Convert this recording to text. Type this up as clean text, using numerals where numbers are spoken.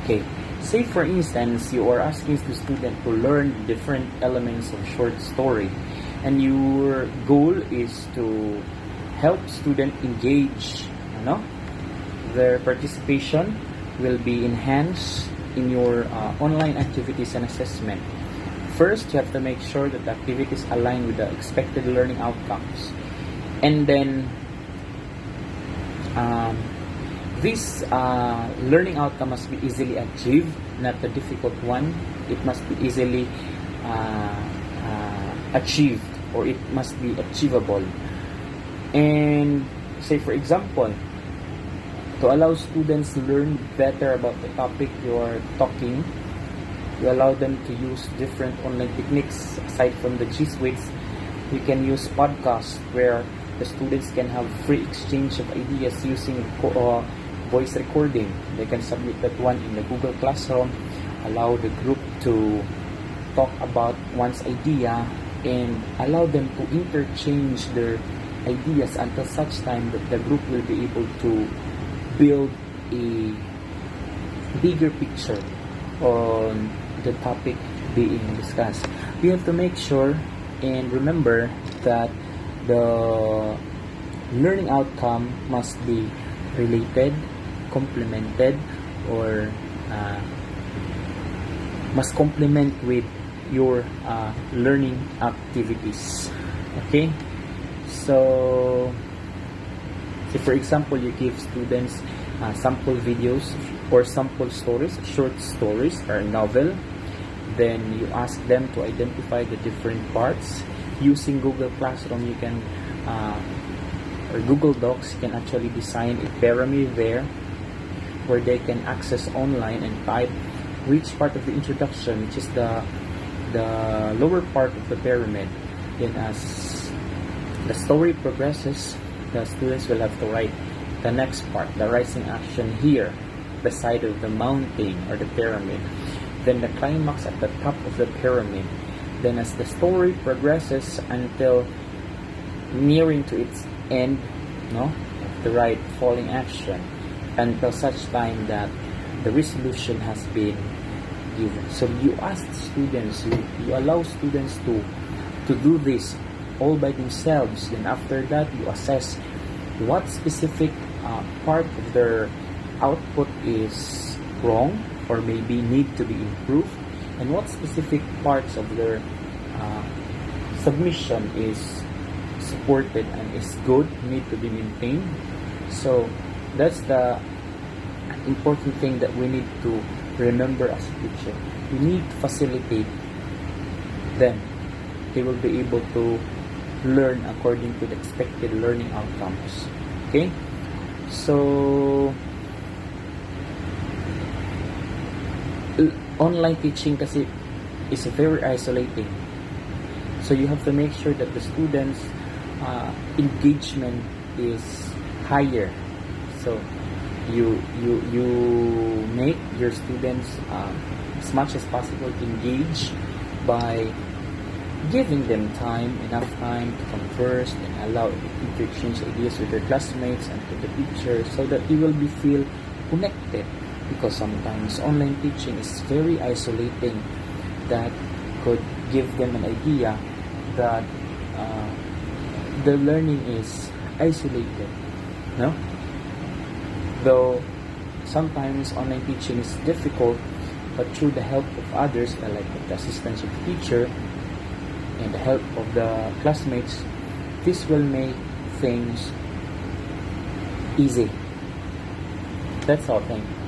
Okay, say for instance, you are asking the student to learn different elements of short story, and your goal is to help student engage, their participation will be enhanced in your online activities and assessment. First, you have to make sure that the activities align with the expected learning outcomes, and then this learning outcome must be easily achieved, not a difficult one. It must be easily achieved, or it must be achievable. And say for example, to allow students to learn better about the topic you are talking, you allow them to use different online techniques. Aside from the G Suites, you can use podcasts where the students can have free exchange of ideas using voice recording. They can submit that one in the Google Classroom, allow the group to talk about one's idea, and allow them to interchange their ideas until such time that the group will be able to build a bigger picture on the topic being discussed. We have to make sure and remember that the learning outcome must be related, complemented, or must complement with your learning activities. Okay, so for example, you give students sample videos or sample stories, short stories or a novel. Then you ask them to identify the different parts. Using Google Classroom, you can or Google Docs, you can actually design a pyramid there where they can access online and type which part of the introduction, which is the lower part of the pyramid. Then as the story progresses, the students will have to write the next part, the rising action here, the side of the mountain or the pyramid. Then the climax at the top of the pyramid. Then as the story progresses until nearing to its end, the right falling action, until such time that the resolution has been given. So you ask students, you allow students to do this all by themselves. Then after that, you assess what specific part of their output is wrong or maybe need to be improved, and what specific parts of their submission is supported and is good, need to be maintained. So that's the important thing that we need to remember as a teacher. We need to facilitate them. They will be able to learn according to the expected learning outcomes. Okay, so online teaching kasi is very isolating. So you have to make sure that the students' engagement is higher. So you make your students as much as possible engage by giving them enough time to converse and allow interchange ideas with their classmates and with the teacher, so that they will be feel connected. Because sometimes online teaching is very isolating, that could give them an idea that the learning is isolated, though sometimes online teaching is difficult, but through the help of others, like the assistance of the teacher and the help of the classmates, this will make things easy. That's all. Thank you.